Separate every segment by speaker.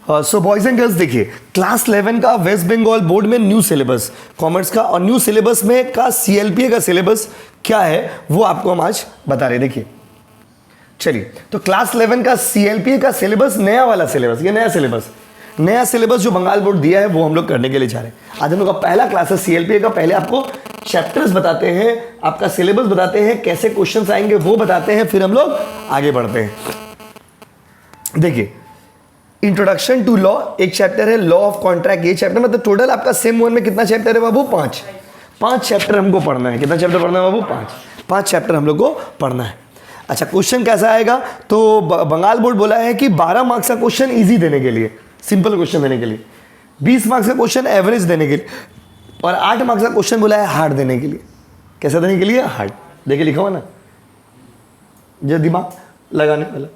Speaker 1: So boys and girls, देखिए class 11 का waste Bengal board में न्यू सिलेबस कॉमर्स का, और न्यू सिलेबस में का CLPA का सिलेबस क्या है वो आपको हम आज बता रहे हैं। देखिए चलिए, तो क्लास 11 का CLPA का सिलेबस नया वाला सिलेबस, ये नया सिलेबस जो बंगाल बोर्ड दिया है वो हम लोग करने के लिए जा रहे हैं। आज हम लोग का पहला क्लास है CLPA का। पहले आपको चैप्टर्स बताते हैं, आपका सिलेबस बताते हैं, कैसे क्वेश्चंस आएंगे वो बताते हैं, फिर हम लोग आगे बढ़ते हैं। देखिए इंट्रोडक्शन टू लॉ एक चैप्टर है, लॉ ऑफ कॉन्ट्रैक्ट ये चैप्टर, मतलब टोटल आपका सेम 1 में कितना चैप्टर है बाबू? 5 चैप्टर हमको पढ़ना है। कितना चैप्टर पढ़ना है बाबू? 5 चैप्टर हम लोग को पढ़ना है। अच्छा, क्वेश्चन कैसा आएगा? तो बंगाल बोर्ड बोला है कि 12 मार्क्स का क्वेश्चन इजी देने के लिए, सिंपल क्वेश्चन देने के लिए, 20 मार्क्स का क्वेश्चन एवरेज देने के लिए, और 8 मार्क्स का क्वेश्चन बोला है हार्ड देने के लिए। कैसा देने के लिए? हार्ड। देखिए लिखा हुआ ना, जो दिमाग लगाने वाला।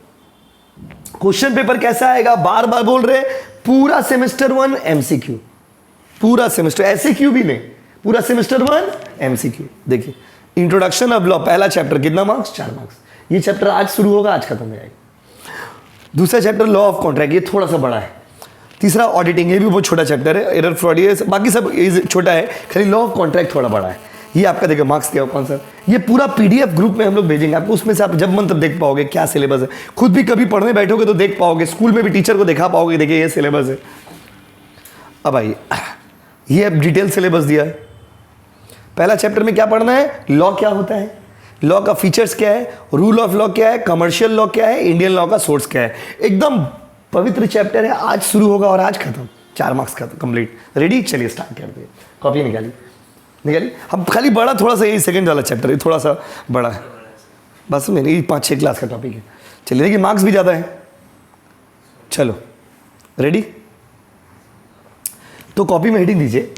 Speaker 1: क्वेश्चन पेपर कैसा आएगा? बार बार बोल रहे, पूरा सेमेस्टर 1 MCQ, पूरा सेमेस्टर, ऐसे क्यों भी नहीं, पूरा सेमेस्टर 1 MCQ। देखिए इंट्रोडक्शन ऑफ लॉ पहला चैप्टर, कितना मार्क्स? 4 मार्क्स। ये चैप्टर आज शुरू होगा, आज खत्म हो जाएगा। दूसरा चैप्टर लॉ ऑफ कॉन्ट्रैक्ट, ये थोड़ा सा बड़ा है। तीसरा ऑडिटिंग, ये भी बहुत छोटा चैप्टर है, एरर फ्रॉड ये बाकी सब छोटा है, खाली लॉ ऑफ कॉन्ट्रैक्ट थोड़ा बड़ा है। ये आपका देखो मार्क्स क्या कौन सा, ये पूरा PDF ग्रुप में हम लोग भेजेंगे आपको, उसमें से आप जब मन तब देख पाओगे क्या सिलेबस है। खुद भी कभी पढ़ने बैठोगे तो देख पाओगे, स्कूल में भी टीचर को दिखा पाओगे, देखिए ये सिलेबस है। अब आइए, ये अब डिटेल सिलेबस दिया है। पहला चैप्टर में क्या पढ़ना है? लॉ क्या होता है, लॉ का फीचर्स क्या है, रूल ऑफ लॉ क्या है, कमर्शियल लॉ क्या है, इंडियन लॉ का सोर्स क्या है। एकदम पवित्र चैप्टर है, आज शुरू होगा और आज खत्म, 4 मार्क्स का कंप्लीट। रेडी? चलिए स्टार्ट करते हैं। कॉपी निकाली। हम खाली बड़ा थोड़ा सा, यही सेकंड वाला चैप्टर है, थोड़ा सा बड़ा है बस, मेरी 5-6 क्लास का टॉपिक है। चलिए, देखिए मार्क्स भी ज़्यादा है। चलो रेडी? तो कॉपी में हेडिंग दीजिए,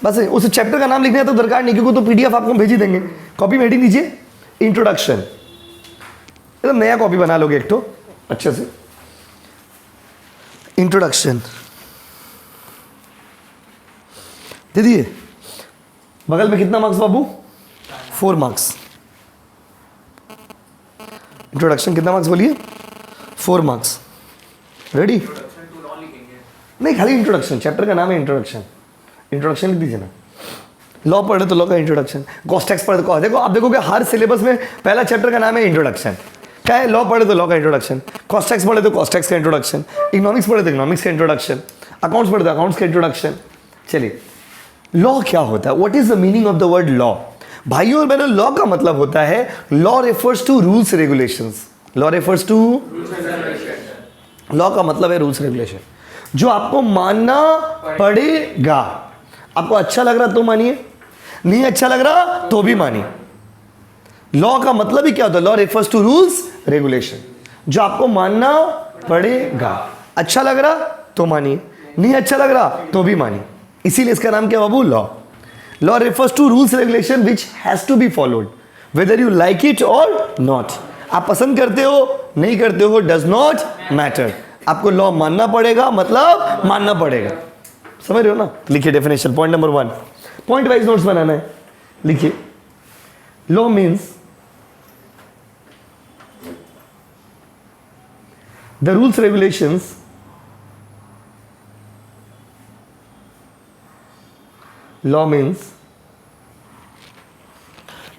Speaker 1: बस उस चैप्टर का नाम लिखना है तो दरकार नहीं, क्योंकि तो PDF आपको भेज ही देंगे। कॉपी में हेडिंग दीजिए इंट्रोडक्शन, एकदम नया कॉपी बना लोगे एक तो अच्छे से। इंट्रोडक्शन दे दिए। बगल में कितना मार्क्स बाबू? 4 मार्क्स। इंट्रोडक्शन कितना मार्क्स बोलिए? 4 मार्क्स। रेडी? नहीं, खाली इंट्रोडक्शन, चैप्टर का नाम है इंट्रोडक्शन। इंट्रोडक्शन लिख दीजिए ना। लॉ पढ़े तो लॉ का इंट्रोडक्शन, कॉस्ट टैक्स पढ़े तो देखो, आप देखोगे हर सिलेबस में पहला चैप्टर का नाम है इंट्रोडक्शन। क्या है? लॉ पढ़े तो लॉ का इंट्रोडक्शन, कॉस्ट टैक्स पढ़े तो कॉस्ट टैक्स का इंट्रोडक्शन, इकोनॉमिक्स पढ़े तो इकोनॉमिक्स का इंट्रोडक्शन, अकाउंट्स पढ़े तो अकाउंट्स का इंट्रोडक्शन। चलिए, लॉ क्या होता है? What is the meaning of the word law? भाइयों और बहनों, लॉ का मतलब होता है, law refers to rules regulations. Law refers to, law का मतलब है रूल्स रेगुलेशन, जो आपको मानना पड़ेगा। आपको अच्छा लग रहा तो मानिए, नहीं अच्छा लग रहा तो भी मानिए। लॉ का मतलब ही क्या होता है? Law refers to rules regulation, जो आपको मानना पड़ेगा। अच्छा लग रहा तो मानिए, नहीं अच्छा लग रहा तो भी मानिए। इसीलिए इसका नाम क्या बाबू? Law. Law refers to rules regulation which has to be followed whether you like it or not. आप पसंद करते हो नहीं करते हो, डज नॉट मैटर। आपको लॉ मानना पड़ेगा, मतलब मानना पड़ेगा। समझ रहे हो ना? लिखिए definition, point number 1, point wise notes बनाना है। लिखिए, law means the rules regulations law means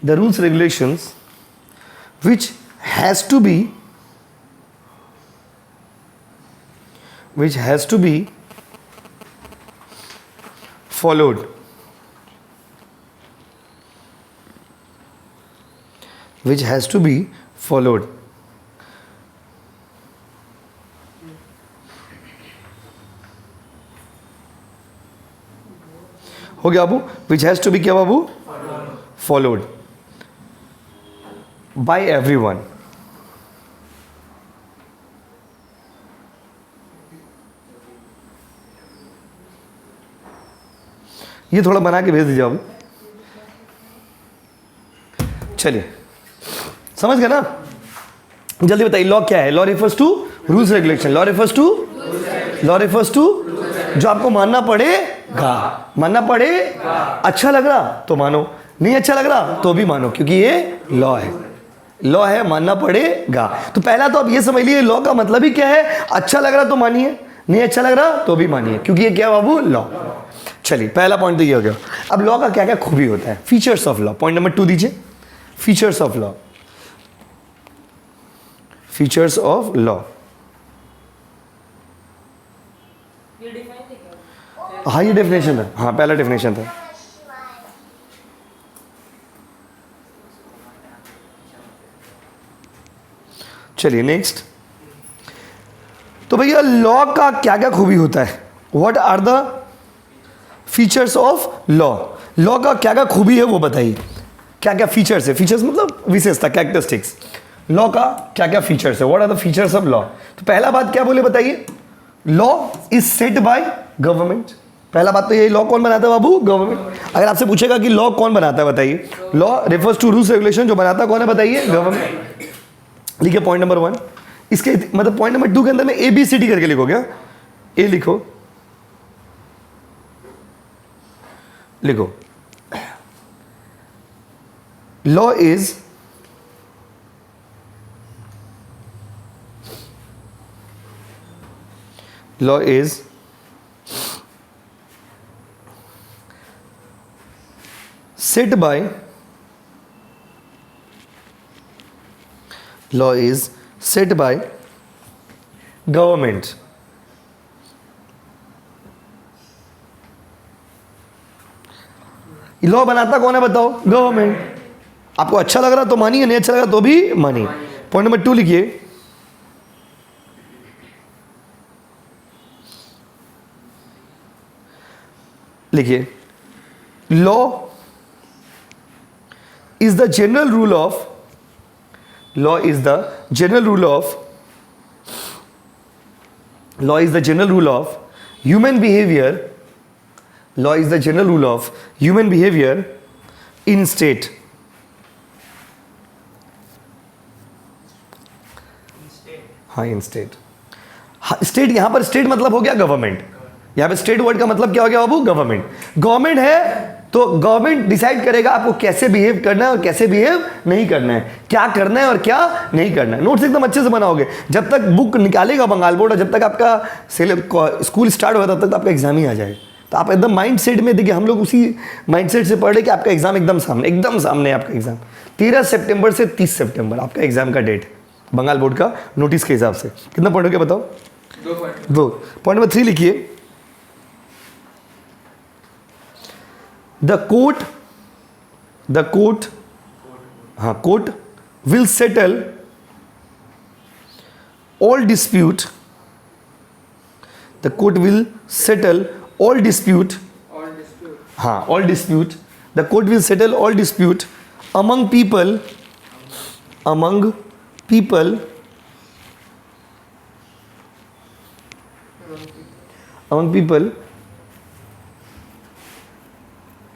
Speaker 1: the rules regulations which has to be followed हो गया बाबू? विच हैज टू बी क्या बाबू? Followed by everyone. ये थोड़ा बना के भेज दीजिए बाबू। चलिए, समझ गए ना? जल्दी बताइए, लॉ क्या है? Law refers to rules regulation. Law refers to जो आपको मानना पड़ेगा, मानना पड़ेगा। अच्छा लग रहा तो मानो, नहीं अच्छा लग रहा तो भी मानो, क्योंकि ये लॉ है। लॉ है, मानना पड़ेगा। तो पहला तो आप ये समझ लीजिए, लॉ का मतलब ही क्या है? अच्छा लग रहा तो मानिए, नहीं अच्छा लग रहा तो भी मानिए, क्योंकि ये क्या बाबू, लॉ। चलिए पहला पॉइंट तो ये हो गया। अब लॉ का क्या क्या खूबी होता है, features of law. Point number 2 दीजिए, features of law. Features of law, हाँ ये डेफिनेशन था, हाँ पहला डेफिनेशन था। चलिए नेक्स्ट। तो भैया लॉ का क्या क्या खूबी होता है, what are the features of law. Law का क्या क्या खूबी है वो बताइए, क्या क्या फीचर्स है, फीचर्स मतलब विशेषता, कैरेक्टरिस्टिक्स। लॉ का क्या क्या फीचर्स है, what are the features of law. तो पहला बात क्या बोले बताइए, law is set by government. पहला बात तो ये, लॉ कौन बनाता है बाबू, गवर्नमेंट। अगर आपसे पूछेगा कि लॉ कौन बनाता है बताइए, law refers to rules regulation, जो बनाता कौन है बताइए, गवर्नमेंट। लिखिए पॉइंट नंबर 1। इसके मतलब पॉइंट नंबर 2 के अंदर में ABCD करके लिखो, क्या ए लिखो, लिखो law is set by government। Law बनाता कौन है बताओ, गवर्नमेंट। आपको अच्छा लग रहा तो मानिए, नहीं अच्छा लग रहा तो भी मानिए। पॉइंट नंबर 2 लिखिए, law is the general rule of human behavior in state। हाँ इन स्टेट, स्टेट यहां पर स्टेट मतलब हो गया गवर्नमेंट। यहां पे स्टेट वर्ड का मतलब क्या हो गया बाबू, गवर्नमेंट। गवर्नमेंट है तो गवर्नमेंट डिसाइड करेगा आपको कैसे बिहेव करना है और कैसे बिहेव नहीं करना है, क्या करना है और क्या नहीं करना है। नोट्स एकदम अच्छे से बनाओगे। जब तक बुक निकालेगा बंगाल बोर्ड और जब तक आपका स्कूल स्टार्ट होगा तब तक आपका एग्जाम ही आ जाएगा। तो आप एकदम माइंड सेट में, देखिए हम लोग उसी माइंड सेट से पढ़ रहे कि आपका एग्जाम एकदम सामने है आपका एग्जाम। 13 सितंबर से 30 सितंबर आपका एग्जाम का डेट, बंगाल बोर्ड का नोटिस के हिसाब से। कितना पॉइंट हो गया बताओ, 2। पॉइंट नंबर 3 लिखिए, The court will settle all dispute among people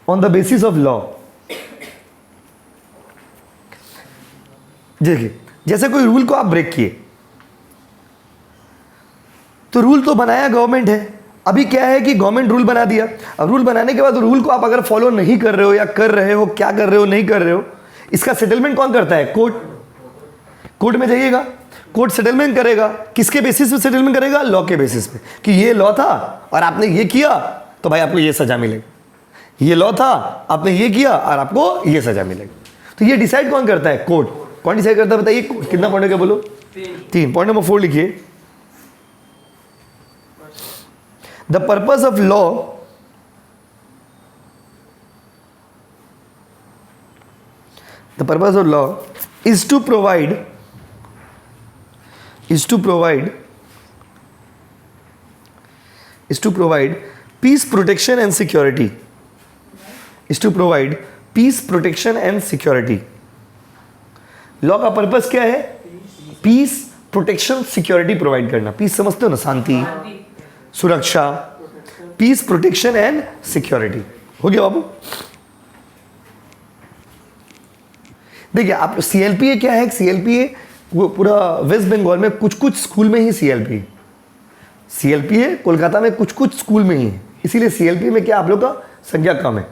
Speaker 1: on the basis of law। देखिए जैसे कोई रूल को आप ब्रेक किए, तो रूल तो बनाया गवर्नमेंट है। अभी क्या है कि गवर्नमेंट रूल बना दिया, अब रूल बनाने के बाद रूल को आप अगर फॉलो नहीं कर रहे हो या कर रहे हो, क्या कर रहे हो नहीं कर रहे हो, इसका सेटलमेंट कौन करता है, कोर्ट में जाइएगा, कोर्ट सेटलमेंट करेगा। किसके बेसिस पे सेटलमेंट करेगा, लॉ के बेसिस पे, कि ये लॉ था और आपने ये किया तो भाई आपको ये सजा मिलेगी, ये लॉ था आपने ये किया और आपको ये सजा मिलेगी। तो ये डिसाइड कौन करता है, कोर्ट। कौन डिसाइड करता है बताइए, कितना पॉइंट हो गया बोलो, 3। पॉइंट नंबर 4 लिखिए, the purpose of law is to provide peace, protection and security। Law का पर्पस क्या है, पीस, प्रोटेक्शन, सिक्योरिटी प्रोवाइड करना। पीस समझते हो ना, शांति, सुरक्षा, पीस, प्रोटेक्शन एंड सिक्योरिटी। हो गया बाबू। देखिए आप CLPA क्या है, CLPA वो पूरा वेस्ट बंगाल में कुछ स्कूल में ही CLPA कोलकाता में कुछ स्कूल में ही है, इसीलिए CLPA में क्या आप लोग का संख्या कम है,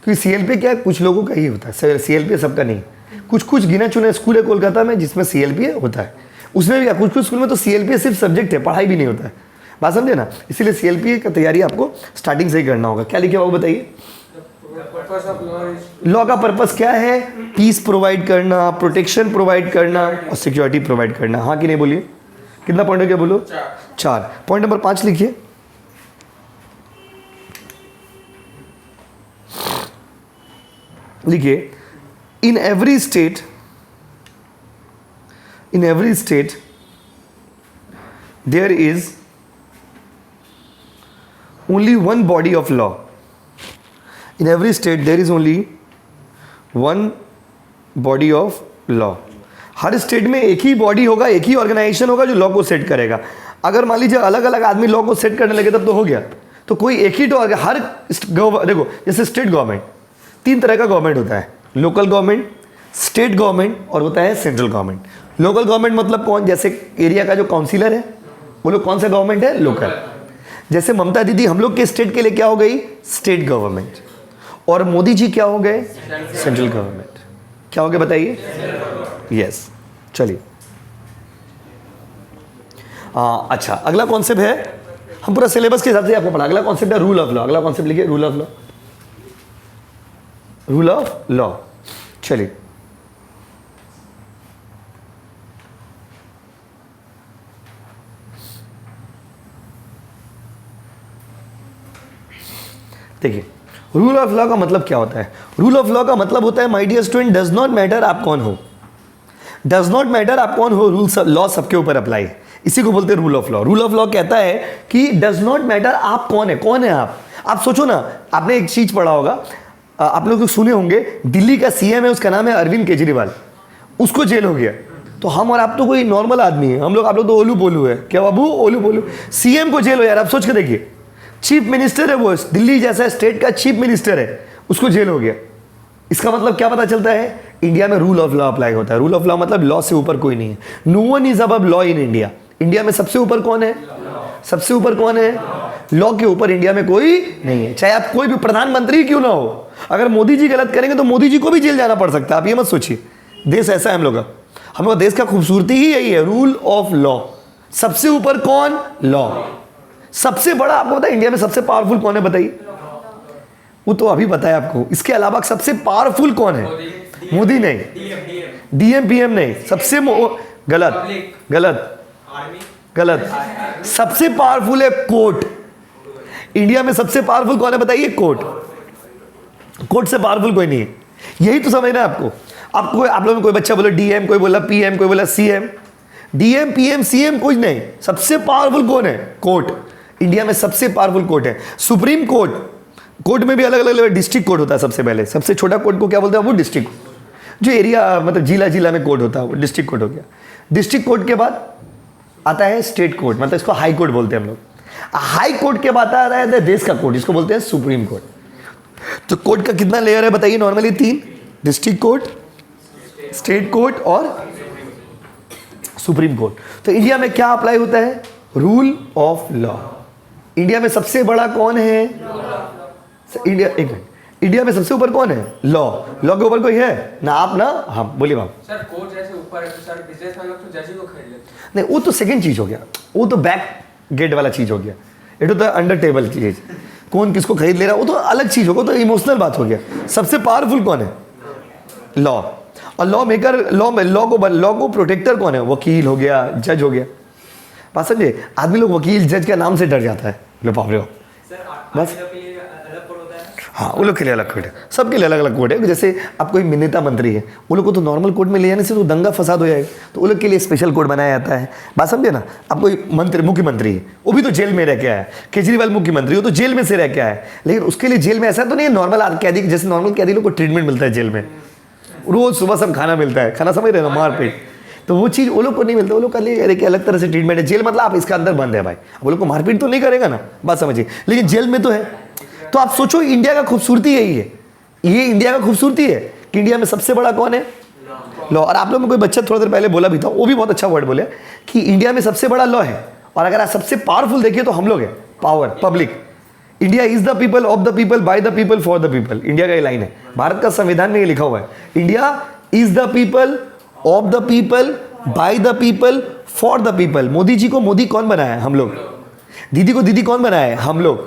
Speaker 1: क्योंकि CLPA क्या है कुछ लोगों का ही होता है, CLPA सबका नहीं। कुछ गिना चुने स्कूल है कोलकाता में जिसमें CLPA होता है, उसमें भी कुछ स्कूल में तो CLPA सिर्फ सब्जेक्ट है, पढ़ाई भी नहीं होता है। बात समझे ना, इसीलिए सीएलपी का तैयारी आपको स्टार्टिंग से ही करना होगा। क्या लिखे हुआ वो बताइए। लॉ का पर्पस क्या है? पीस प्रोवाइड करना, प्रोटेक्शन प्रोवाइड करना और सिक्योरिटी प्रोवाइड करना। हाँ कि नहीं बोलिए। कितना पॉइंट हो गया बोलो? 4। पॉइंट नंबर 5 लिखिए। लिखिए, in every state there is only one body of law. In every state there is only one body of law. हर स्टेट में एक ही बॉडी होगा, एक ही ऑर्गेनाइजेशन होगा जो लॉ को सेट करेगा। अगर मान लीजिए अलग अलग आदमी लॉ को सेट करने लगे तब तो हो गया। तो कोई एक ही तो हर देखो, जैसे स्टेट गवर्नमेंट, 3 तरह का गवर्नमेंट होता है, लोकल गवर्नमेंट, स्टेट गवर्नमेंट और होता है सेंट्रल गवर्नमेंट। लोकल गवर्नमेंट मतलब कौन? जैसे एरिया का जो काउंसिलर है वो लोग कौन सा गवर्नमेंट है? लोकल। जैसे ममता दीदी हम लोग के स्टेट के लिए क्या हो गई? State government. और मोदी जी क्या हो गए? Central government. क्या हो गए बताइए? यस। चलिए अच्छा, अगला कॉन्सेप्ट है, हम पूरा सिलेबस के हिसाब से आपको पढ़ा। अगला कॉन्सेप्ट है रूल ऑफ लॉ। अगला कॉन्सेप्ट लिखिए, rule of law. Rule of law. चलिए देखिए, रूल ऑफ लॉ का मतलब क्या होता है? रूल ऑफ लॉ का मतलब होता है, my dear student, does not matter आप कौन हो, डज नॉट मैटर आप कौन हो, रूल लॉ सबके ऊपर अप्लाई है। इसी को बोलते हैं rule of law. Rule of law कहता है कि डज नॉट मैटर आप कौन है। कौन है आप सोचो ना, आपने एक चीज पढ़ा होगा, आप लोग सुने होंगे, दिल्ली का सीएम है, उसका नाम है अरविंद केजरीवाल, उसको जेल हो गया। तो हम और आप तो कोई नॉर्मल आदमी है, हम लोग आप लोग तो ओलू बोलू है। क्या बाबू? ओलू बोलू। सीएम को जेल हो यार, आप सोच के देखिए, चीफ मिनिस्टर है वो, दिल्ली जैसा स्टेट का चीफ मिनिस्टर है, उसको जेल हो गया। इसका मतलब क्या पता चलता है? इंडिया में रूल ऑफ लॉ अप्लाई होता है। रूल ऑफ लॉ मतलब लॉ से ऊपर कोई नहीं है। No one is above law in India. India में सबसे ऊपर कौन है? सबसे ऊपर कौन है? लॉ के ऊपर इंडिया में कोई नहीं है। चाहे आप कोई भी प्रधानमंत्री क्यों ना हो, अगर मोदी जी गलत करेंगे तो मोदी जी को भी जेल जाना पड़ सकता है। आप ये मत सोचिए, देश ऐसा है हम लोग का। हम लोग देश का खूबसूरती ही यही है, रूल ऑफ लॉ। सबसे ऊपर कौन? लॉ। सबसे बड़ा आपको पता है इंडिया में सबसे पावरफुल कौन है बताइए? वो तो अभी पता है आपको। इसके अलावा सबसे पावरफुल कौन है? मोदी नहीं, डीएम पीएम नहीं, सबसे गलत गलत गलत। सबसे पावरफुल है कोर्ट। इंडिया में सबसे पावरफुल कौन है बताइए? कोर्ट। कोर्ट से पावरफुल कोई नहीं है। यही तो समझना है आपको। आप लोगों में कोई बच्चा बोला डीएम, कोई बोला पीएम, कोई बोला सीएम। डीएम पीएम सीएम कुछ नहीं, सबसे पावरफुल कौन है? कोर्ट। इंडिया में सबसे पावरफुल कोर्ट है सुप्रीम कोर्ट। कोर्ट में भी अलग अलग डिस्ट्रिक्ट कोर्ट होता है। सबसे पहले सबसे छोटा कोर्ट को क्या बोलते हैं? वो डिस्ट्रिक्ट, जो एरिया मतलब जिला जिला में कोर्ट होता है वो डिस्ट्रिक्ट कोर्ट हो गया। डिस्ट्रिक्ट कोर्ट के बाद आता है स्टेट कोर्ट, मतलब इसको हाई कोर्ट बोलते हैं हम लोग। हाई कोर्ट के बाद आता है देश का कोर्ट, इसको बोलते हैं सुप्रीम कोर्ट। तो कोर्ट का कितना लेयर है बताइए? Normally 3, district court, state court और सुप्रीम कोर्ट। तो इंडिया में क्या अप्लाई होता है? Rule of law. इंडिया में सबसे बड़ा कौन है? इंडिया, एक मिनट, इंडिया में सबसे ऊपर कौन है? लॉ। लॉ के ऊपर कोई है ना? आप ना हम बोलिए बाप।
Speaker 2: सर कोर्ट जैसे ऊपर है तो सर बिजनेसमैन लोग तो जज ही को खरीद लेते हैं।
Speaker 1: नहीं, वो तो सेकंड चीज हो गया, वो तो बैक गेट वाला चीज हो गया। इट होता है अंडर टेबल चीज, कौन किसको खरीद ले रहा है वो तो अलग चीज होगा, तो इमोशनल बात हो गया। सबसे पावरफुल कौन है? लॉ। और लॉ मेकर, लॉ को प्रोटेक्टर कौन है? वकील हो गया, जज हो गया। बात समझे? आदमी लोग वकील जज के नाम से डर जाता है। लो बाप रे बस। हाँ, वो लोग के लिए अलग कोड है, सबके लिए अलग अलग कोड है। जैसे आप कोई नेता मंत्री है, वो लोग को तो नॉर्मल कोड में ले जाने से तो दंगा फसाद हो जाएगा, तो वो लोग के लिए स्पेशल कोड बनाया जाता है। बात समझे ना? आप कोई मंत्री, मुख्यमंत्री है, वो भी तो जेल में रह के आया। केजरीवाल मुख्यमंत्री, वो तो जेल में से रह के आया, लेकिन उसके लिए जेल में ऐसा तो नहीं है नॉर्मल कैदी, जैसे नॉर्मल कैदी लोग को ट्रीटमेंट मिलता है जेल में, रोज सुबह सब खाना मिलता है, खाना समझ रहे हो, मारपीट, तो वो चीज़ वो लोग को नहीं मिलता। वो लोग का लिए अलग तरह से ट्रीटमेंट है। जेल मतलब आप इसका अंदर बंद है भाई, वो लोग को मारपीट तो नहीं करेगा ना, बात समझिए, लेकिन जेल में तो है। तो आप सोचो, इंडिया का खूबसूरती यही है, ये इंडिया का खूबसूरती है कि इंडिया में सबसे बड़ा कौन है? लॉ। और आप लोगों में कोई बच्चा थोड़ा देर पहले बोला भी था, वो भी बहुत अच्छा वर्ड बोले कि इंडिया में सबसे बड़ा लॉ है, और अगर आप सबसे पावरफुल देखिए तो हम लोग हैं, power, public. India is the people, of the people, by the people, for the people. India का ये लाइन है, भारत का संविधान में ये लिखा हुआ है, India is the people, of the people, by the people, for the people. Modi ji को मोदी कौन बनाया? हम लोग। दीदी को दीदी कौन बनाया है? हम लोग।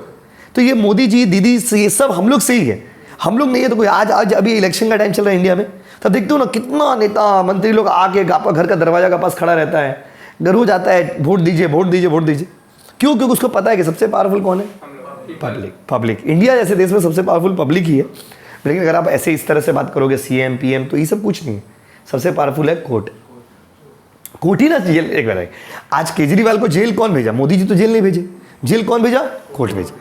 Speaker 1: तो ये मोदी जी, दीदी, ये सब हम लोग से ही है। हम लोग नहीं है तो कोई। आज आज अभी इलेक्शन का टाइम चल रहा है इंडिया में, तब देखते हो ना कितना नेता मंत्री लोग आके आपका घर का दरवाजा का पास खड़ा रहता है, रोज आता है, वोट दीजिए, वोट दीजिए, वोट दीजिए। क्यों? क्योंकि उसको पता है कि सबसे पावरफुल कौन है? पब्लिक। पब्लिक। इंडिया जैसे देश में सबसे पावरफुल पब्लिक ही है। लेकिन अगर आप ऐसे इस तरह से बात करोगे सीएम पीएम, तो ये सब कुछ नहीं है। सबसे पावरफुल है कोर्ट। कोर्ट ही ना जेल। एक बार आज केजरीवाल को जेल कौन भेजा? मोदी जी तो जेल नहीं भेजे। जेल कौन भेजा? कोर्ट भेजा।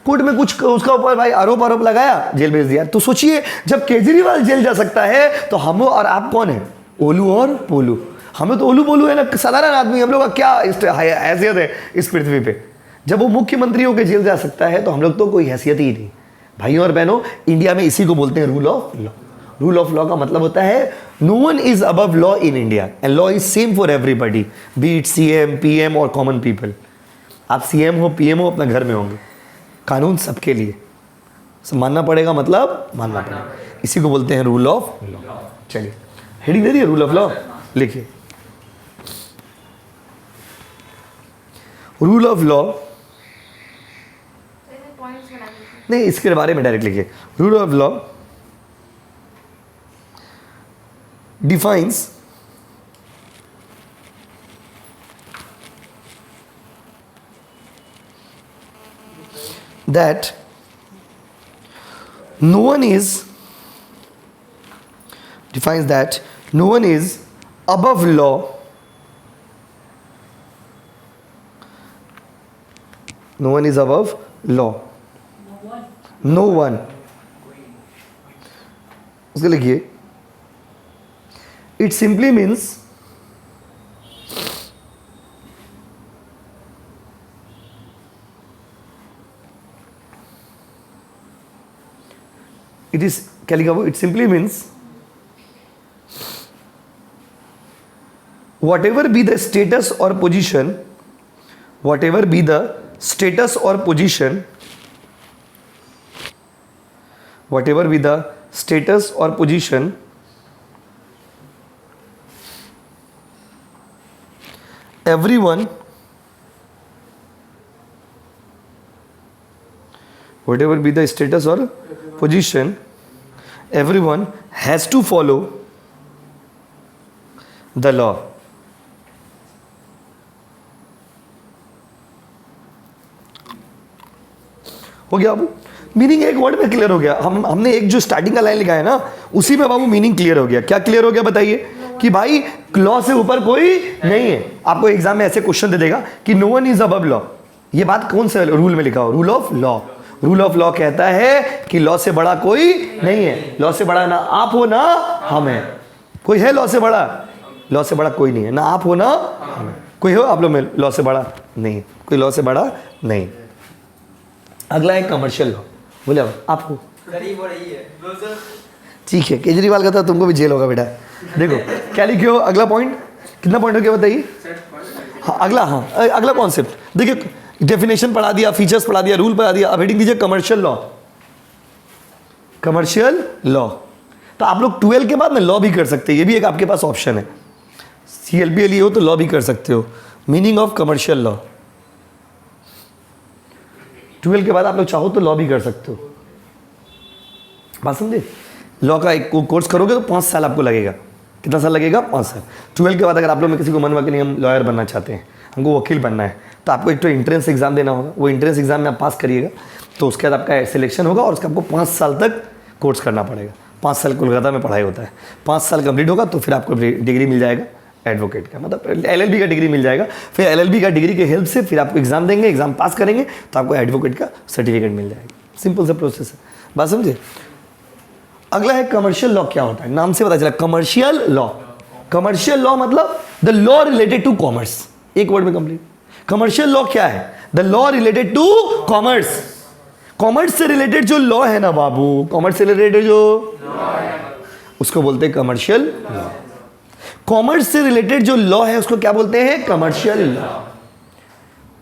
Speaker 1: कोर्ट में कुछ उसका ऊपर भाई आरोप लगाया, जेल भेज दिया। तो सोचिए, जब केजरीवाल जेल जा सकता है तो हम और आप कौन है? ओलू और पोलू। हमें तो ओलू पोलू है ना, साधारण आदमी। हम लोग का क्या हैसियत है इस पृथ्वी पे? जब वो मुख्यमंत्री होकर जेल जा सकता है तो हम लोग तो कोई हैसियत ही नहीं। भाइयों और बहनों, इंडिया में इसी को बोलते हैं rule of law. Rule of law का मतलब होता है no one is above law in India and law is same for everybody, be it CM PM और कॉमन पीपल। आप सीएम हो पीएम हो, अपना घर में होंगे। कानून सबके लिए मानना पड़ेगा, मतलब मानना पड़ेगा। इसी को बोलते हैं रूल ऑफ लॉ। चलिए हेडिंग दे दिए, रूल ऑफ लॉ लिखिए। रूल ऑफ लॉ नहीं, इसके बारे में डायरेक्ट लिखिए। Rule of law defines that no one is defines that no one is above law no one is above law no one उसके लिखिए it simply means it is क्या लिखा वो? It simply means whatever be the status or position, whatever be the status or position, whatever be the status or position, everyone, whatever be the status or position, everyone has to follow the law. हो गया बाबू? Meaning एक word में clear हो गया। हमने एक जो starting का लाइन लिखा है ना, उसी में बाबू मीनिंग क्लियर हो गया। क्या क्लियर हो गया बताइए? कि भाई लॉ से ऊपर कोई नहीं है। आपको एग्जाम में ऐसे क्वेश्चन दे देगा कि no one is above law. ये बात कौन से रूल में लिखा हो? Rule of law. Rule of law कहता है कि लॉ से बड़ा कोई नहीं है। लॉ से बड़ा ना आप हो ना हम है। कोई है लॉ से बड़ा? लॉ से बड़ा कोई नहीं है। ना आप हो ना हम है। कोई हो आप लोग में लॉ से बड़ा? नहीं, कोई लॉ से बड़ा नहीं। अगला है कमर्शियल लॉ। बोले आप हो?
Speaker 2: गरीब हो रही है
Speaker 1: ठीक है, केजरीवाल का था, तुमको भी जेल होगा बेटा। देखो क्या लिखे हो? अगला पॉइंट कितना पॉइंट हो गया बताइए? हाँ अगला, हाँ अगला कॉन्सेप्ट देखिए। डेफिनेशन पढ़ा दिया, फीचर्स पढ़ा दिया, रूल पढ़ा दिया। अब हेडिंग दीजिए कमर्शियल लॉ। कमर्शियल लॉ तो आप लोग 12 के बाद में लॉ भी कर सकते हैं। ये भी एक आपके पास ऑप्शन है। CLBA लिए हो तो लॉ भी कर सकते हो। मीनिंग ऑफ कमर्शियल लॉ, 12 के बाद आप लोग चाहो तो लॉ भी कर सकते हो। बात समझे? लॉ का एक कोर्स करोगे तो 5 साल आपको लगेगा। कितना साल लगेगा? 5 साल। 12 के बाद अगर आप लोग में किसी को मन हुआ कि नहीं हम लॉयर बनना चाहते हैं, हमको वकील बनना है, तो आपको एक तो एंट्रेंस एग्जाम देना होगा। वो एंट्रेंस एग्जाम में आप पास करिएगा तो उसके बाद आपका सिलेक्शन होगा और उसका आपको 5 साल तक कोर्स करना पड़ेगा। 5 साल कोलकाता में पढ़ाई होता है। 5 साल कंप्लीट होगा तो फिर आपको डिग्री मिल जाएगा एडवोकेट का, मतलब LLB का डिग्री मिल जाएगा। फिर LLB का डिग्री के हेल्प से फिर आपको एग्जाम देंगे, एग्जाम पास करेंगे तो आपको एडवोकेट का सर्टिफिकेट मिल जाएगा। सिंपल सा प्रोसेस है। बात समझे? अगला है कमर्शियल लॉ। क्या होता है? नाम से पता चला कमर्शियल लॉ। कमर्शियल लॉ मतलब the law related to commerce. एक वर्ड में कंप्लीट। कमर्शियल लॉ क्या है? The law related to commerce. Commerce से रिलेटेड जो लॉ है ना बाबू, कॉमर्स से रिलेटेड जो उसको बोलते हैं कमर्शियल लॉ। कॉमर्स से रिलेटेड जो लॉ है उसको क्या बोलते हैं? Commercial law.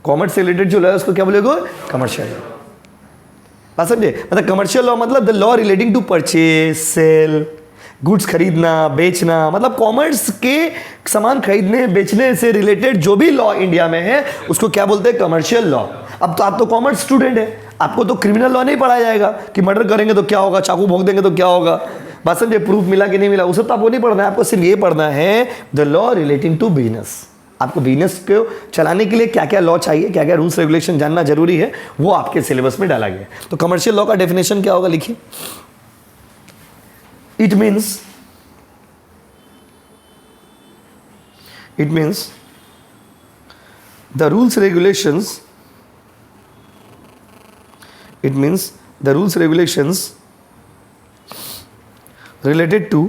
Speaker 1: कॉमर्स से रिलेटेड जो लॉ है उसको क्या बोलेगा? Commercial law. बात समझे? मतलब कमर्शियल लॉ मतलब the law relating to purchase, sale, goods खरीदना बेचना, मतलब कॉमर्स के सामान खरीदने बेचने से रिलेटेड जो भी लॉ इंडिया में है उसको क्या बोलते हैं? Commercial law. अब तो आप तो कॉमर्स स्टूडेंट है, आपको तो क्रिमिनल लॉ नहीं पढ़ाया जाएगा कि मर्डर करेंगे तो क्या होगा, चाकू भोंक देंगे तो क्या होगा, बात समझे, प्रूफ मिला कि नहीं मिला, उसे तो आपको नहीं पढ़ना है। आपको सिर्फ ये पढ़ना है the law relating to business. आपको बिजनेस को चलाने के लिए क्या क्या लॉ चाहिए, क्या क्या रूल्स रेगुलेशन जानना जरूरी है, वो आपके सिलेबस में डाला गया। तो कमर्शियल लॉ का डेफिनेशन क्या होगा, लिखिए। It means the rules regulations related to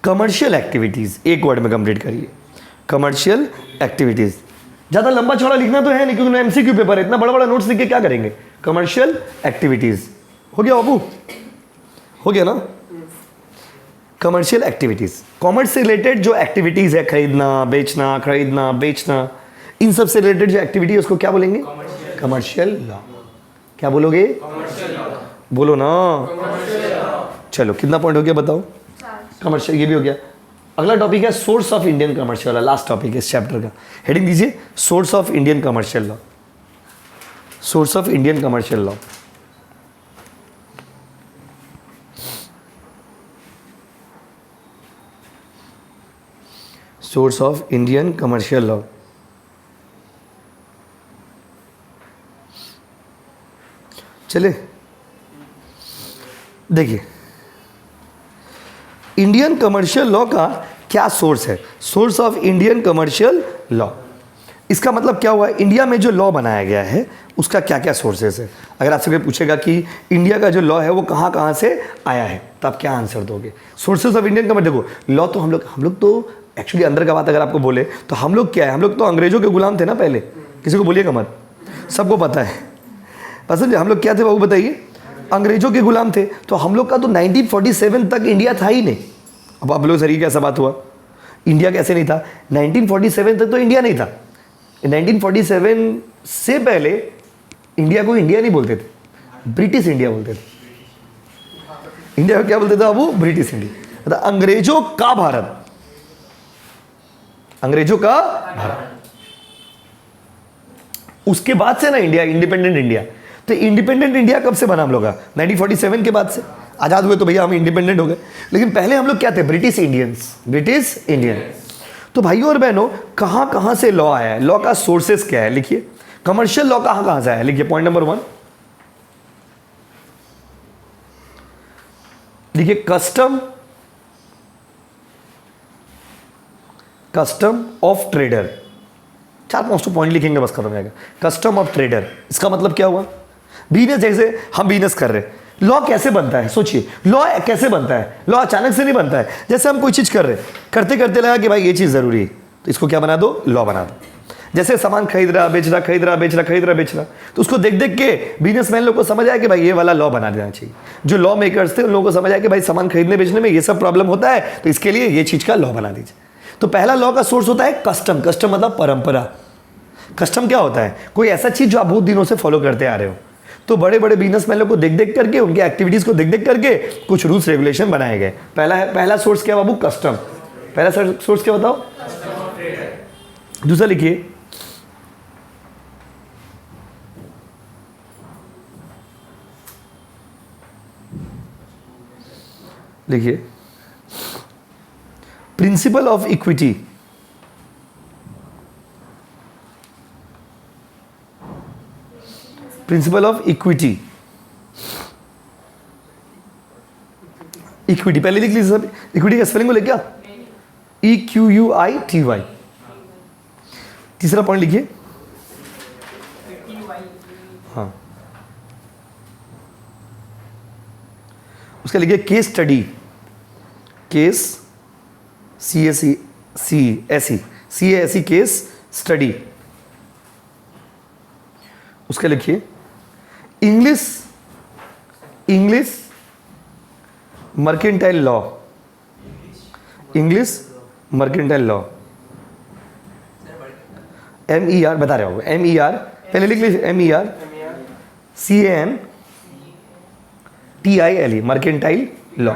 Speaker 1: commercial activities. एक वर्ड में कंप्लीट करिए, कमर्शियल एक्टिविटीज। ज्यादा लंबा चौड़ा लिखना तो है नहीं क्योंकि एमसीक्यू पेपर है, इतना बड़ा बड़ा नोट्स लिख के क्या करेंगे। कमर्शियल एक्टिविटीज हो गया बाबू, हो गया ना। कमर्शियल एक्टिविटीज, कॉमर्स से रिलेटेड जो एक्टिविटीज है, खरीदना बेचना, इन सब से रिलेटेड जो एक्टिविटी है उसको क्या बोलेंगे? Commercial law. क्या बोलोगे? बोलो ना। चलो कितना पॉइंट हो गया बताओ? कमर्शियल, ये भी हो गया। अगला टॉपिक है source of Indian commercial law, last topic है इस चैप्टर का। हेडिंग दीजिए source of Indian commercial law. Source of Indian commercial law. Source of Indian commercial law. चले देखिए, इंडियन कमर्शियल लॉ का क्या सोर्स है? Source of Indian commercial law, इसका मतलब क्या हुआ? इंडिया में जो लॉ बनाया गया है उसका क्या क्या सोर्सेस है। अगर आपसे कोई पूछेगा कि इंडिया का जो लॉ है वो कहाँ कहाँ से आया है, तो आप क्या आंसर दोगे? सोर्सेस ऑफ इंडियन कमर्शियल, देखो लॉ तो हम लोग तो एक्चुअली अंदर का बात अगर आपको बोले तो हम लोग क्या है, हम लोग तो अंग्रेजों के गुलाम थे ना पहले, किसी को बोलिएगा मत, सबको पता है। पसंद है, हम लोग क्या थे बाबू बताइए? अंग्रेजों के गुलाम थे। तो हम लोग का तो 1947 तक इंडिया था ही नहीं। अब आप लोग सर कैसा बात हुआ, इंडिया कैसे नहीं था? 1947 तक तो इंडिया नहीं था। 1947 से पहले इंडिया को इंडिया नहीं बोलते थे, ब्रिटिश इंडिया बोलते थे। इंडिया को क्या बोलते थे बाबू? ब्रिटिश इंडिया, मतलब अंग्रेजों का भारत, अंग्रेजों का भारत। उसके बाद से ना इंडिया इंडिपेंडेंट इंडिया। तो इंडिपेंडेंट इंडिया कब से बना हम लोग का? 1947 के बाद से। आज़ाद हुए तो भैया हम इंडिपेंडेंट हो गए, लेकिन पहले हम लोग क्या थे? British Indians, British Indian. तो भाइयों और बहनों, कहाँ कहाँ से लॉ आया है, लॉ का सोर्सेस क्या है, लिखिए। कमर्शियल लॉ कहाँ कहाँ से आया है, लिखिए पॉइंट नंबर 1। लिखिए कस्टम ऑफ ट्रेडर। 4-5 पॉइंट लिखेंगे बस, खत्म हो जाएगा। कस्टम ऑफ ट्रेडर, इसका मतलब क्या हुआ? बिजनेस, जैसे हम बिजनेस कर रहे हैं, लॉ कैसे बनता है? सोचिए, लॉ कैसे बनता है? लॉ अचानक से नहीं बनता है। जैसे हम कोई चीज़ कर रहे हैं, करते करते लगा कि भाई ये चीज़ ज़रूरी है, तो इसको क्या बना दो? लॉ बना दो। जैसे सामान खरीद रहा बेच रहा, तो उसको देख देख के बिजनेसमैन लोग को समझ आया कि भाई ये वाला लॉ बना देना चाहिए। जो लॉ मेकर्स थे उन लोगों को समझ आया कि भाई सामान खरीदने बेचने में ये सब प्रॉब्लम होता है, तो इसके लिए ये चीज़ का लॉ बना दीजिए। तो पहला लॉ का सोर्स होता है कस्टम। कस्टम मतलब परंपरा। कस्टम क्या होता है? कोई ऐसा चीज़ जो आप बहुत दिनों से फॉलो करते आ रहे हो। तो बड़े बड़े बिजनेसमैन लोग को देख देख करके, उनके एक्टिविटीज़ को देख देख करके कुछ रूल्स रेगुलेशन बनाए गए। पहला सोर्स क्या बाबू? कस्टम। पहला सोर्स क्या बताओ? दूसरा लिखिए, principle of equity. Principle of equity. Equity पहले लिख लीजिए सब। इक्विटी का स्पेलिंग बोले क्या? EQUITY। तीसरा पॉइंट लिखिए, हाँ उसका लिखिए case study. Case CASE case study. उसका लिखिए English mercantile law. English mercantile law, MER बता रहे हो, MER पहले लिख लीजिए MERCANTILE mercantile law,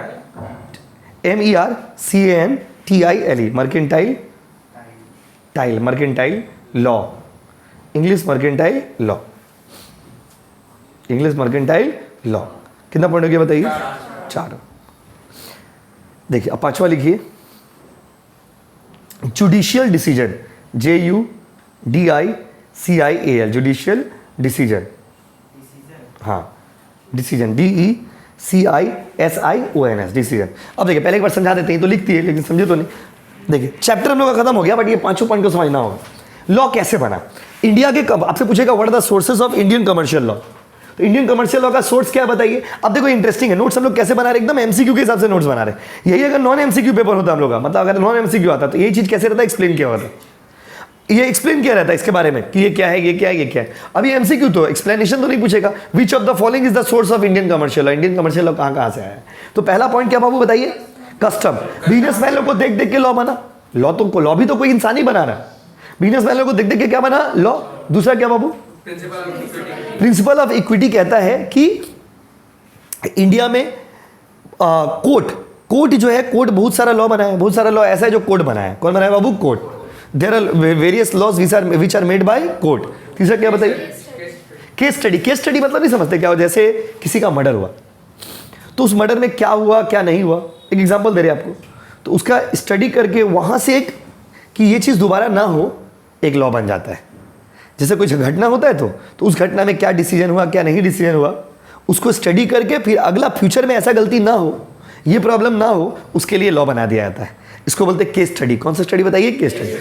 Speaker 1: MERCANTILE mercantile law, English mercantile law, English mercantile law. कितना पॉइंट हो गया बताइए? 4। देखिए अब पांचवा लिखिए, judicial decision, JUDICIAL, judicial decision, हाँ डिसीजन, DECISION, डिसीजन। अब देखिए पहले एक बार समझा देते हैं, तो लिखती है लेकिन समझे तो नहीं। देखिए चैप्टर हम लोग का खत्म हो गया, बट ये पांचों पॉइंट को समझना होगा। लॉ कैसे बना इंडिया के, कब आपसे पूछेगा what are the sources of Indian commercial law, तो इंडियन कमर्शियल लॉ का सोर्स क्या है बताइए। अब देखो इंटरेस्टिंग है, नोट्स हम लोग कैसे बना रहे, एकदम एमसीक्यू के हिसाब से नोट्स बना रहे। यही अगर नॉन एमसीक्यू पेपर होता हम लोग का, मतलब अगर नॉन एमसीक्यू आता तो ये चीज कैसे रहता, एक्सप्लेन किया होता, ये एक्सप्लेन किया रहता है इसके बारे में कि ये क्या है, ये क्या है, ये क्या है। अभी एमसीक्यू तो एक्सप्लेनेशन तो नहीं पूछेगा। Which of the following is the source of Indian commercial law, Indian commercial law कहां से आया है। तो पहला पॉइंट क्या बाबू बताइए, कस्टम। बिजनेसमैन लोग को देख देख के लॉ बना, लॉ भी तो कोई इंसान ही बना रहा है, बिजनेसमैन लोग को देख देख के क्या बना, लॉ। दूसरा क्या बाबू, प्रिंसिपल ऑफ इक्विटी कहता है कि इंडिया में कोर्ट जो है, कोर्ट बहुत सारा लॉ बना है, बहुत सारा लॉ ऐसा है जो कोर्ट बना है। कौन बना है बाबू, court. There are various laws which are made by court. तीसरा क्या बताइए, केस स्टडी। केस स्टडी मतलब नहीं समझते क्या हो, जैसे किसी का मर्डर हुआ तो उस मर्डर में क्या हुआ क्या नहीं हुआ, एक एग्जांपल दे रहे हैं आपको, तो उसका स्टडी करके वहां से एक कि ये चीज दोबारा ना हो, एक लॉ बन जाता है। जैसे कुछ घटना होता है तो उस घटना में क्या डिसीजन हुआ क्या नहीं डिसीजन हुआ, उसको स्टडी करके फिर अगला फ्यूचर में ऐसा गलती ना हो, ये प्रॉब्लम ना हो, उसके लिए लॉ बना दिया जाता है। इसको बोलते हैं केस स्टडी। कौन सा स्टडी बताइए, केस स्टडी।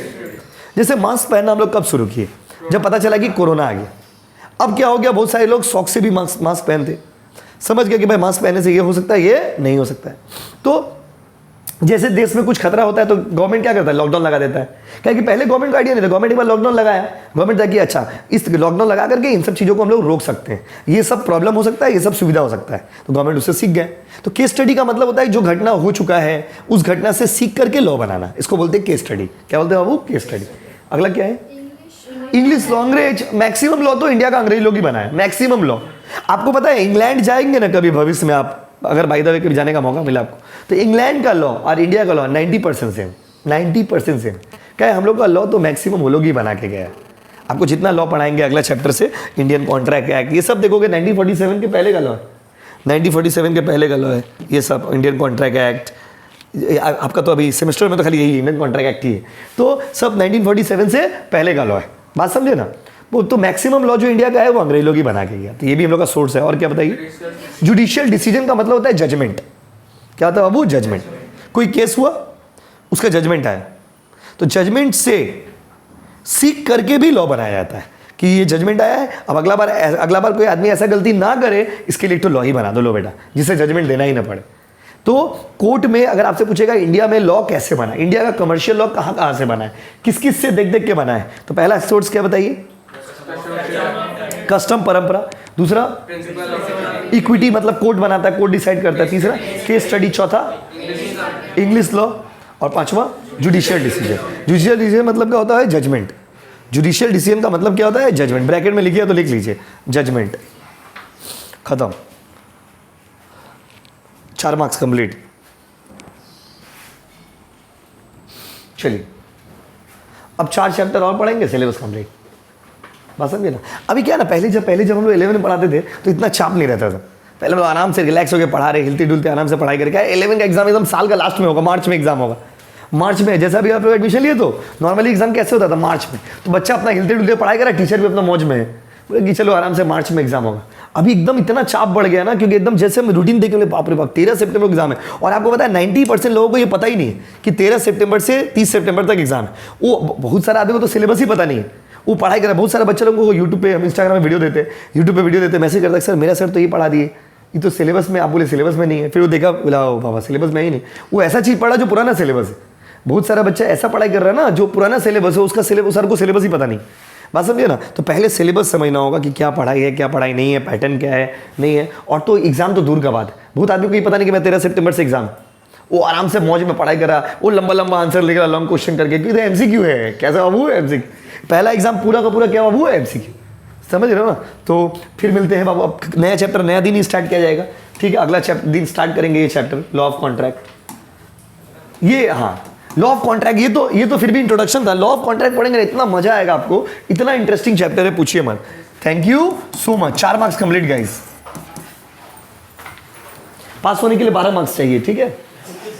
Speaker 1: जैसे मास्क पहनना हम लोग कब शुरू किए, जब पता चला कि कोरोना आ गया। अब क्या हो गया, बहुत सारे लोग शौक से भी मास्क पहनते, समझ गए कि भाई मास्क पहनने से ये हो सकता है, ये नहीं हो सकता है। तो जैसे देश में कुछ खतरा होता है तो गवर्नमेंट क्या करता है, लॉकडाउन लगा देता है। क्योंकि पहले गवर्नमेंट को आइडिया नहीं था, गवर्नमेंट एक बार लॉकडाउन लगाया, गवर्नमेंट था कि अच्छा इस लॉकडाउन लगा करके इन सब चीज़ों को हम लोग रोक सकते हैं, ये सब प्रॉब्लम हो सकता है, ये सब सुविधा हो सकता है, तो गवर्नमेंट उससे सीख गए। तो केस स्टडी का मतलब होता है जो घटना हो चुका है उस घटना से सीख करके लॉ बनाना, इसको बोलते हैं केस स्टडी। क्या बोलते हैं बाबू, केस स्टडी। अगला क्या है, इंग्लिश लॉ, अंग्रेज। मैक्सिमम लॉ तो इंडिया का अंग्रेज लोग ही बनाए, मैक्सिमम लॉ। आपको पता है इंग्लैंड जाएंगे ना कभी भविष्य में आप, अगर बाय द वे कभी जाने का मौका मिला आपको, तो इंग्लैंड का लॉ और इंडिया का लॉ 90% सेम, 90% सेम। क्या है, हम लोग का लॉ तो मैक्सिमम वो लोग ही बना के गया है। आपको जितना लॉ पढ़ाएंगे अगला चैप्टर से, इंडियन कॉन्ट्रैक्ट एक्ट, ये सब देखोगे 1947 के पहले का लॉ है, 1947 के पहले का लॉ है ये सब। इंडियन कॉन्ट्रैक्ट एक्ट आपका तो अभी सेमेस्टर में तो खाली यही इंडियन कॉन्ट्रैक्ट एक्ट ही है, तो सब 1947 से पहले का लॉ है। बात समझे ना, वो तो मैक्सिमम लॉ जो इंडिया का है वो अंग्रेज लोग ही बना के गया, तो ये भी हम लोग का सोर्स है। और क्या बताइए, जुडिशियल डिसीजन का मतलब होता है जजमेंट। क्या होता है बाबू, जजमेंट। कोई केस हुआ, उसका जजमेंट आया, तो जजमेंट से सीख करके भी लॉ बनाया जाता है कि ये जजमेंट आया है, अब अगला बार कोई आदमी ऐसा गलती ना करे, इसके लिए तो लॉ ही बना दो, लो बेटा, जिससे जजमेंट देना ही ना पड़े। तो कोर्ट में अगर आपसे पूछेगा इंडिया में लॉ कैसे बना, इंडिया का कमर्शियल लॉ कहाँ से बना है, किस किस से देख देख के बना है, तो पहला सोर्स क्या बताइए, कस्टम, परंपरा। दूसरा इक्विटी, मतलब कोर्ट बनाता है, कोर्ट डिसाइड करता है। तीसरा केस स्टडी। चौथा इंग्लिश लॉ। और पांचवा जुडिशियल डिसीजन। जुडिशियल डिसीजन मतलब क्या होता है, जजमेंट। जुडिशियल डिसीजन का मतलब क्या होता है, जजमेंट। ब्रैकेट में लिखिए तो लिख लीजिए, जजमेंट। खत्म, 4 मार्क्स कंप्लीट। चलिए अब 4 चैप्टर और पढ़ेंगे, सिलेबस कंप्लीट। बात समझे ना। अभी क्या ना, पहले जब हम लोग 11 में पढ़ाते थे तो इतना चाप नहीं रहता था, पहले हम लोग आराम से रिलैक्स होकर पढ़ा रहे, हिलते डुलते आराम से पढ़ाई करके। 11 का एग्जाम एकदम साल का लास्ट में होगा, मार्च में एग्जाम होगा। मार्च में जैसा भी आप लोग एडमिशन लिए तो नॉर्मली एग्जाम कैसे होता था, मार्च में, तो बच्चा अपना हिलते डुलते पढ़ाई करा, टीचर भी अपना मौज में है, बोले कि चलो आराम से मार्च में एग्जाम होगा। अभी एकदम इतना चाप बढ़ गया ना, क्योंकि एकदम जैसे हम रूटीन देख ले, बाप रे बाप 13 सितंबर को एग्जाम है। और आपको पता है 90% लोगों को ये पता ही नहीं है कि 13 सितंबर से 30 सितंबर तक एग्जाम है। वो बहुत सारे आदमी को तो सिलेबस ही पता नहीं है, वो पढ़ाई कर रहा है। बहुत सारे बच्चे लोगों को यूट्यूब पे, हम इंस्टाग्राम में वीडियो देते, मैसेज करता है, सर मेरा सर तो ये पढ़ा दिए, ये तो सिलेबस में, आप बोले सिलेबस में नहीं है। फिर वो देखा, बोला बाबा सिलेबस में ही नहीं, वो ऐसा चीज़ पढ़ा जो पुराना सिलेबस है। बहुत सारा बच्चा ऐसा पढ़ाई कर रहा है ना जो पुराना सिलेबस है, उसका सिलेबस, सर को सिलेबस ही पता नहीं। बात समझिए ना। तो पहले सिलेबस समझना होगा कि क्या पढ़ाई है, क्या पढ़ाई नहीं है, पैटर्न क्या है, नहीं है। और तो एग्जाम तो दूर का बात है, बहुत आदमी को ये पता नहीं कि मैं 13 सितंबर से एग्जाम, वो आराम से मौज में पढ़ाई कर रहा, वो लंबा लंबा आंसर लिख रहा, लॉन्ग क्वेश्चन करके, क्योंकि एमसीक्यू है। कैसा बाबू, एमसीक्यू। पहला एग्जाम पूरा का पूरा क्या बाबू, एमसीक्यू। समझ रहे हो ना। तो फिर मिलते हैं बाबू, अब नया चैप्टर नया दिन ही स्टार्ट किया जाएगा। ठीक है, अगला चैप्टर दिन स्टार्ट करेंगे ये चैप्टर लॉ ऑफ कॉन्ट्रैक्ट। ये हाँ लॉ ऑफ कॉन्ट्रैक्ट, ये तो फिर भी इंट्रोडक्शन था। लॉ ऑफ कॉन्ट्रैक्ट पढ़ेंगे इतना मजा आएगा आपको, इतना इंटरेस्टिंग चैप्टर है, पूछिए मत। Thank you so much. 4 marks complete guys, pass होने के लिए 12 मार्क्स चाहिए, ठीक है।